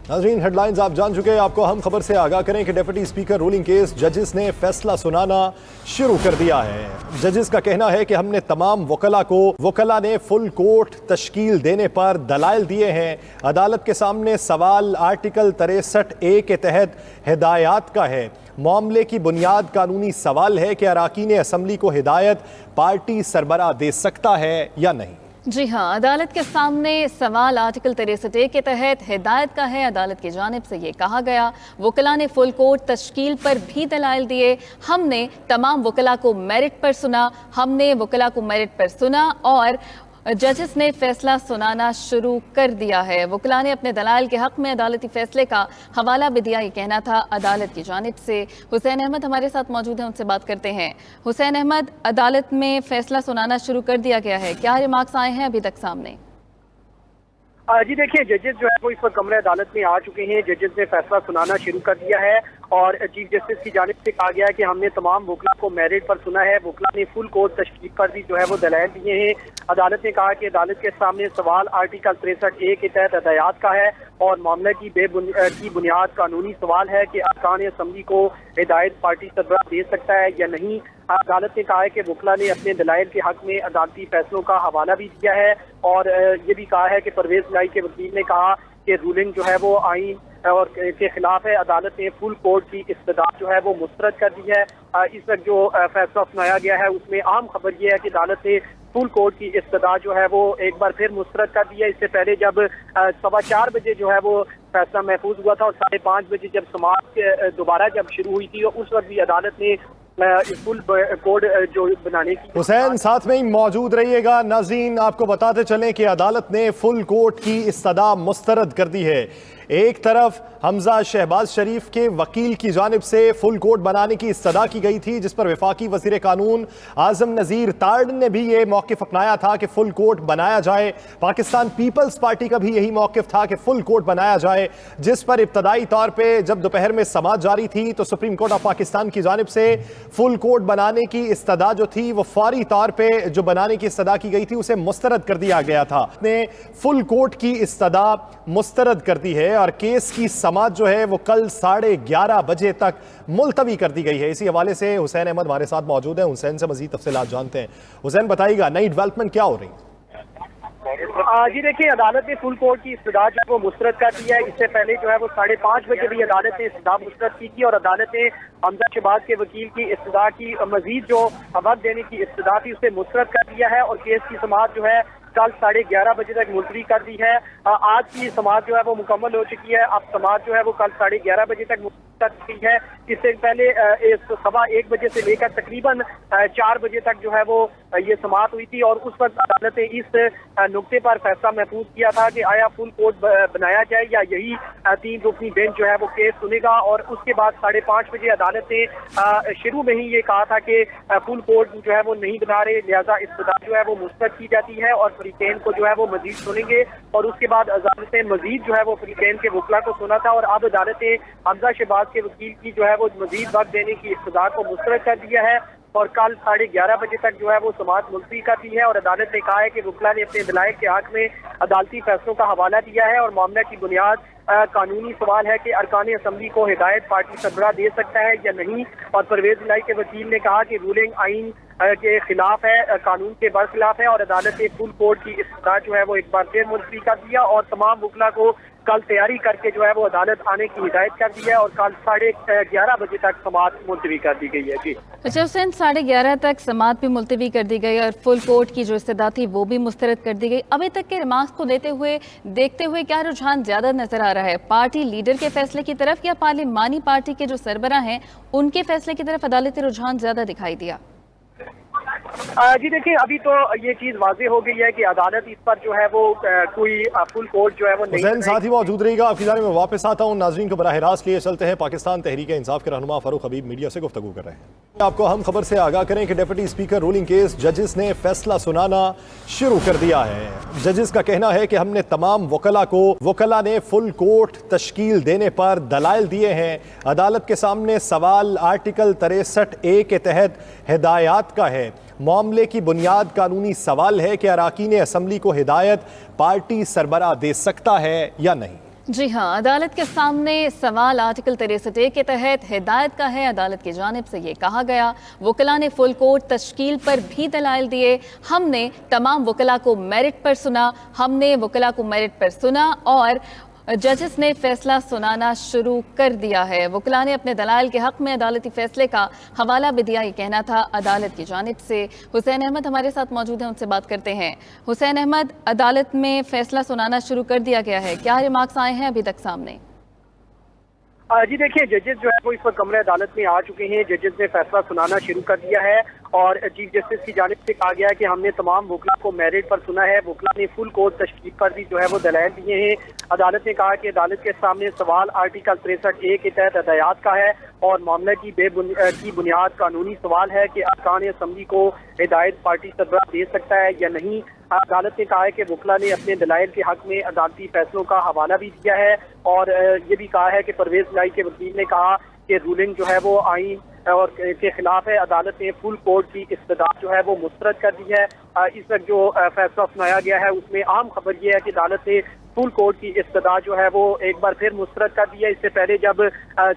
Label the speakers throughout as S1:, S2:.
S1: नाज़रीन, हेडलाइंस आप जान चुके हैं। आपको हम खबर से आगाह करें कि डिप्टी स्पीकर रूलिंग केस जजेस ने फैसला सुनाना शुरू कर दिया है। जजेस का कहना है कि हमने तमाम वकला ने फुल कोर्ट तश्कील देने पर दलाइल दिए हैं। अदालत के सामने सवाल आर्टिकल 63A के तहत हिदायत का है। मामले की बुनियाद कानूनी सवाल है कि अरकान असम्बली को हिदायत पार्टी सरबराह दे सकता है या नहीं।
S2: जी हाँ, अदालत के सामने सवाल आर्टिकल 63A के तहत हिदायत का है। अदालत की जानिब से ये कहा गया, वकला ने फुल कोर्ट तश्कील पर भी दलाइल दिए। हमने तमाम वकला को मेरिट पर सुना और जजेस ने फैसला सुनाना शुरू कर दिया है। वकला ने अपने दलाइल के हक में अदालती फैसले का हवाला भी दिया। ये कहना था अदालत की जानिब से। हुसैन अहमद हमारे साथ मौजूद हैं, उनसे बात करते हैं। हुसैन अहमद, अदालत में फैसला सुनाना शुरू कर दिया गया है, क्या रिमार्क्स आए हैं अभी तक सामने?
S3: जी देखिए, जजेस जो है वो इस वक्त कमरे अदालत में आ चुके हैं। जजेस ने फैसला सुनाना शुरू कर दिया है और चीफ जस्टिस की जानिब से कहा गया है कि हमने तमाम वकला को मेरिट पर सुना है। वकला ने फुल कोर्ट तश्कील पर भी जो है वो दलाइल दिए हैं। अदालत ने कहा कि अदालत के सामने सवाल आर्टिकल 63A के तहत हिदायत का है और मामले की बुनियाद कानूनी सवाल है कि अरकान असम्बली को हिदायत पार्टी सरबराह दे सकता है या नहीं। अदालत ने कहा है कि वकला ने अपने दलाइल के हक में अदालती फैसलों का हवाला भी दिया है और ये भी कहा है कि परवेज इलाही के वकील ने कहा कि रूलिंग जो है वो आईन और के खिलाफ है। अदालत ने फुल कोर्ट की इस्तदाद जो है वो मुस्तरद कर दी है। इस वक्त जो फैसला सुनाया गया है उसमें अहम खबर ये है कि अदालत ने फुल कोर्ट की इस्तदाद जो है वो एक बार फिर मुस्तरद कर दी है। इससे पहले जब 4:15 बजे जो है वो फैसला महफूज हुआ था और 5:30 बजे जब समाअत दोबारा जब शुरू हुई थी उस वक्त भी अदालत ने फुल कोड जो बनाने की।
S1: हुसैन साथ में ही मौजूद रहिएगा। नाज़रीन, आपको बताते चलें कि अदालत ने फुल कोर्ट की इस्तदा मुस्तरद कर दी है। एक तरफ हमजा शहबाज शरीफ के वकील की जानिब से फुल कोर्ट बनाने की इस्तदा की गई थी, जिस पर वफाकी वज़ीर कानून आज़म नज़ीर ताड़ ने भी ये मौक़िफ़ अपनाया था कि फुल कोर्ट बनाया जाए। पाकिस्तान पीपल्स पार्टी का भी यही मौक़िफ़ था कि फुल कोर्ट बनाया जाए, जिस पर इब्तदाई तौर पर जब दोपहर में समाअत जारी थी तो सुप्रीम कोर्ट ऑफ पाकिस्तान की जानिब से फुल कोर्ट बनाने की इस्तदा जो थी वो फौरी तौर पर जो बनाने की इस्तदा की गई थी उसे मुस्तरद कर दिया गया था। ने फुल कोर्ट की इस्तदा मुस्तरद कर दी है और केस की समाअत जो है वो कल 11:30 बजे तक मुलतवी कर दी गई है। इसी हवाले से हुसैन अहमद हमारे साथ मौजूद हैं। हुसैन से मजीद तफसीलात जानते हैं। हुसैन, बताइएगा नई डेवलपमेंट क्या हो रही है?
S3: जी देखिए, अदालत ने फुल कोर्ट की इस्तदा जो है वो मुस्तरद कर दी है। इससे पहले जो है वो 5:30 बजे भी अदालत ने इस्तदा मुस्तरद की थी और अदालत ने हमजा शहबाज के वकील की इस्तदा की मजीद जो वक्त देने की इस्तदा थी उसे मुस्तरद कर दिया है और केस की समाअत जो है कल 11:30 बजे तक मुलतवी कर दी है। आज की समाअत जो है वो मुकम्मल हो चुकी है। अब समाअत जो है वो कल 11:30 बजे तक कर दी है। इससे पहले 1:15 बजे से लेकर तकरीबन 4 बजे तक जो है वो ये समाअत हुई थी और उस वक्त अदालत ने इस नुक्ते पर फैसला महफूज किया था कि आया फुल कोर्ट बनाया जाए या यही 3 रुकनी बेंच जो है वो केस सुनेगा। और उसके बाद 5:30 बजे अदालत ने शुरू में ही ये कहा था कि फुल कोर्ट जो है वो नहीं बना रहे, लिहाजा इस्तदा जो है वो मुस्तरद की जाती है और फरीकैन को जो है वो मजीद सुनेंगे। और उसके बाद अदालत ने मजीद जो है वो फरीकैन के वकला को सुना था और अब अदालत ने हमजा शहबाज के वकील की जो है वो मजीद वक्त देने की इस्तदा को मुस्तरद कर दिया है और कल 11:30 बजे तक जो है वो समाअत मुलतवी कर दी है। और अदालत ने कहा है कि वकला ने अपने दलाइल के हक में अदालती फैसलों का हवाला दिया है और मामले की बुनियाद कानूनी सवाल है कि अरकान असम्बली को हिदायत पार्टी सरबराह दे सकता है या नहीं। और परवेज इलाही के वकील ने कहा कि रूलिंग आईन के खिलाफ है, कानून के बरखिलाफ है और अदालत ने फुल कोर्ट की इस्तदा जो है वो एक बार फिर मुलतवी कर दिया और तमाम वकला को कल तैयारी करके जो है वो अदालत आने की हिदायत कर दी है और कल 11:30 बजे तक समाअत मुलतवी कर दी गई है। जी
S2: अच्छा हुसैन, 11:30 तक समाअत भी मुलतवी कर दी गई और फुल कोर्ट की जो इस्तदा थी वो भी मुस्तरद कर दी गई। अभी तक के रिमार्क्स को देखते हुए क्या रुझान ज्यादा नजर आ रहा है, पार्टी लीडर के फैसले की तरफ या पार्लिमानी पार्टी के जो सरबराह हैं उनके फैसले की तरफ अदालती रुझान ज्यादा दिखाई दिया?
S3: जी देखिए, अभी तो ये चीज वाज़ेह हो गई है कि अदालत इस पर जो है वो कोई फुल कोर्ट जो है वो नहीं।
S1: साथ ही मौजूद रहेगा। आपकी जानिब में वापस आता हूँ। नाज़रीन को बराह रास्त लिए चलते हैं। पाकिस्तान तहरीक इंसाफ के रहनुमा फारूक हबीब मीडिया से गुफ्तगू कर रहे हैं। आपको हम खबर से आगाह करें कि डिप्टी स्पीकर रूलिंग केस जजेस ने फैसला सुनाना शुरू कर दिया है। जजेस का कहना है कि हमने तमाम वकला ने फुल कोर्ट तश्कील देने पर दलाइल दिए हैं। अदालत के सामने सवाल आर्टिकल 63A के तहत हिदायत का है। मामले की बुनियाद कानूनी सवाल है कि अरकान असम्बली को हिदायत पार्टी सरबराह दे सकता है या नहीं।
S2: जी हाँ, अदालत के सामने सवाल आर्टिकल 63 के तहत हिदायत का है। अदालत की जानिब से ये कहा गया, वकला ने फुल कोर्ट तश्कील पर भी दलाइल दिए। हमने तमाम वकला को मेरिट पर सुना और जजेस ने फैसला सुनाना शुरू कर दिया है। वकला ने अपने दलाइल के हक में अदालती फैसले का हवाला भी दिया, ये कहना था अदालत की जानिब से। हुसैन अहमद हमारे साथ मौजूद हैं, उनसे बात करते हैं। हुसैन अहमद, अदालत में फैसला सुनाना शुरू कर दिया गया है, क्या रिमार्क्स आए हैं अभी तक सामने?
S3: जी देखिए, जजेस जो है वो इस वक्त कमरे अदालत में आ चुके हैं। जजेस ने फैसला सुनाना शुरू कर दिया है और चीफ जस्टिस की जानिब से कहा गया है कि हमने तमाम वकला को मेरिट पर सुना है। वकला ने फुल कोर्ट तश्कील पर भी जो है वो दलाइल दिए हैं। अदालत ने कहा कि अदालत के सामने सवाल आर्टिकल 63A के तहत हदायत का है और मामले की बुनियाद कानूनी सवाल है कि अरकान असम्बली को हिदायत पार्टी सरबराह दे सकता है या नहीं। अदालत ने कहा है कि वकला ने अपने दलाइल के हक में अदालती फैसलों का हवाला भी दिया है और ये भी कहा है कि परवेज लाई के वकील ने कहा कि रूलिंग जो है वो आईन और के खिलाफ है। अदालत ने फुल कोर्ट की इस्तदाद जो है वो मुस्तरद कर दी है। इस वक्त जो फैसला सुनाया गया है उसमें अहम खबर ये है कि अदालत ने फुल कोर्ट की इस्तदाद जो है वो एक बार फिर मुस्तरद कर दी है। इससे पहले जब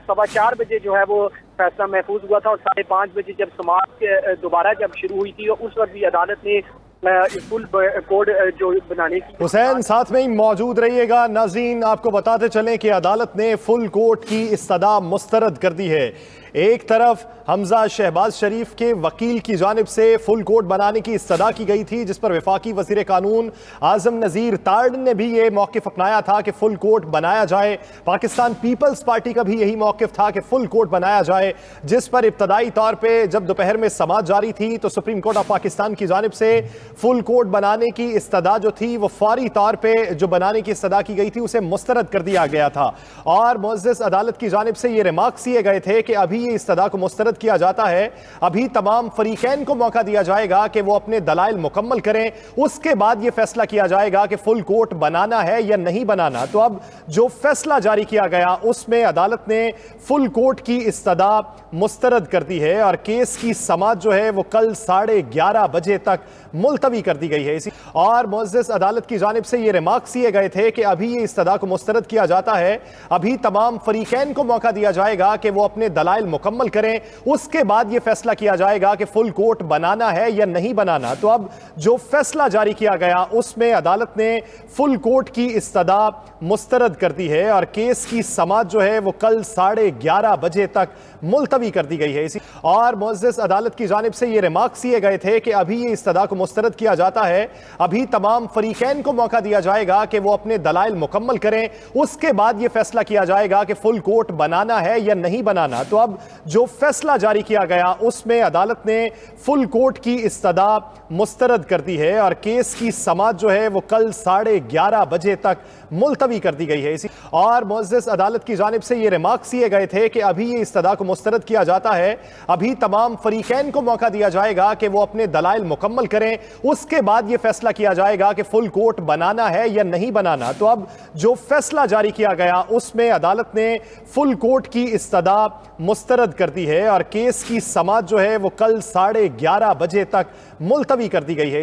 S3: 4:15 बजे जो है वो फैसला महफूज हुआ था और 5:30 बजे जब समाअत दोबारा जब शुरू हुई थी और उस वक्त भी अदालत ने फुल कोड जो बनाने की।
S1: हुसैन साथ में ही मौजूद रहिएगा। नाज़रीन, आपको बताते चलें कि अदालत ने फुल कोर्ट की इस्तदा मुस्तरद कर दी है। एक तरफ हमजा शहबाज शरीफ के वकील की जानिब से फुल कोर्ट बनाने की इस्तदा की गई थी, जिस पर वफाकी वज़ीर कानून आज़म नज़ीर ताड़ ने भी ये मौक़िफ़ अपनाया था कि फुल कोर्ट बनाया जाए। पाकिस्तान पीपल्स पार्टी का भी यही मौक़िफ़ था कि फुल कोर्ट बनाया जाए, जिस पर इब्तदाई तौर पर जब दोपहर में समाअत जारी थी तो सुप्रीम कोर्ट ऑफ पाकिस्तान की जानिब से फुल कोर्ट बनाने की इस्तदा जो थी वो फौरी तौर पर जो बनाने की इस्तदा की गई थी उसे मुस्तरद कर दिया गया था। और मुअज़्ज़ज़ अदालत की जानिब से ये रिमार्क्स दिए गए थे कि अभी ये इस्तदा को मुस्तरद किया जाता है, अभी तमाम फरीकैन को मौका दिया जाएगा कि वो अपने दलाइल मुकम्मल करें, उसके बाद ये फैसला किया जाएगा कि फुल कोर्ट बनाना है या नहीं बनाना। तो अब जो फैसला जारी किया गया उसमें अदालत ने फुल कोर्ट की इस्तदा मुस्तरद कर दी है और केस की समाअत जो है वो कल 11:30 बजे तक मुलतवी कर दी गई है। इसी और मुअज़्ज़ज़ अदालत की जानिब से ये रिमार्क्स दिए गए थे कि अभी ये इस्तदा को मुस्तरद किया जाता है, अभी तमाम फरीकैन को मौका दिया जाएगा कि वो अपने दलाइल मुकम्मल करें, उसके बाद ये फैसला किया जाएगा कि फुल कोर्ट बनाना है या नहीं बनाना। तो अब जो फैसला जारी किया गया उसमें अदालत ने फुल कोर्ट की इस्तदा मुस्तरद कर दी है और केस की समाअत जो है वो कल 11:30 बजे तक मुलतवी कर दी गई है। इसी और मुअज़्ज़ज़ अदालत की जानिब से ये रिमार्क्स दिए गए थे कि अभी ये इस्तदा को मुस्तरद किया जाता है, अभी तमाम फरीकैन को मौका दिया जाएगा कि वो अपने दलाइल मुकम्मल करें, उसके बाद ये फैसला किया जाएगा कि फुल कोर्ट बनाना है या नहीं बनाना। तो अब जो फैसला जारी किया गया उसमें अदालत ने फुल कोर्ट की इस्तदा मुस्तरद कर दी है और केस की समाअत जो है वो कल 11:30 बजे तक मुलतवी कर दी गई है। इसी और मुअज़्ज़ज़ अदालत की जानिब से ये रिमार्क्स दिए गए थे कि अभी ये इस्तदा को मुस्तरद किया जाता है, अभी तमाम फरीकैन को मौका दिया जाएगा कि वो अपने दलाइल मुकम्मल करें, उसके बाद ये फैसला किया जाएगा कि फुल कोर्ट बनाना है या नहीं बनाना। तो अब जो फैसला जारी किया गया उसमें अदालत ने फुल कोर्ट की इस्तदा मुस्तरद कर दी है और केस की समाअत जो है वो कल 11:30 बजे तक मुलतवी कर दी गई है।